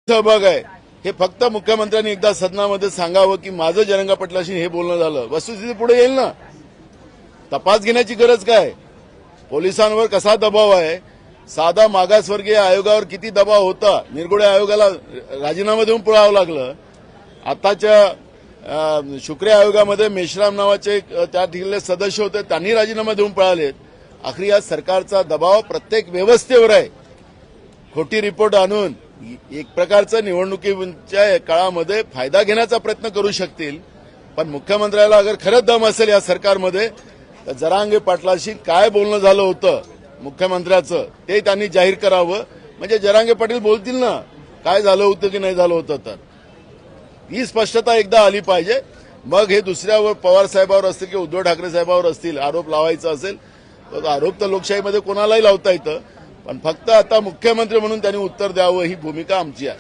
सहभाग आहे हे फक्त मुख्यमंत्र्यांनी एकदा सदनामध्ये सांगावं की माझं जयरंगा पाटलाशी हे बोलणं झालं. वस्तुस्थिती पुढे येईल ना. तपास घेण्याची गरज काय. पोलिसांवर कसा दबाव आहे. साधा मागासवर्गीय आयोगावर किती दबाव होता. निरगुडे आयोगाला राजीनामा देऊन पळावं लागलं. आताच्या शुक्रे आयोगामध्ये मेश्राम नावाचे त्या ठिकाणले सदस्य होते, त्यांनी राजीनामा देऊन पळालेत. आखरी या सरकारचा दबाव प्रत्येक व्यवस्थेवर आहे. खोटी रिपोर्ट आणून एक प्रकारचं निवडणुकीच्या काळामध्ये फायदा घेण्याचा प्रयत्न करू शकतील. पण मुख्यमंत्र्याला अगर खरंच दम असेल या सरकारमध्ये तर जरांगे पाटलाशी काय बोलणं झालं होतं मुख्यमंत्र्याचं ते त्यांनी जाहीर करावं. म्हणजे जरांगे पाटील बोलतील ना काय झालं होतं की नाही झालं होतं. तर ही स्पष्टता एकदा आली पाहिजे. मग हे दुसऱ्यावर पवार साहेबावर असतील किंवा उद्धव ठाकरे साहेबावर असतील आरोप लावायचा असेल तर आरोप तर लोकशाहीमध्ये कोणालाही लावता येतं. पण फक्त आता मुख्यमंत्री म्हणून त्यांनी उत्तर द्यावं ही भूमिका आमची आहे.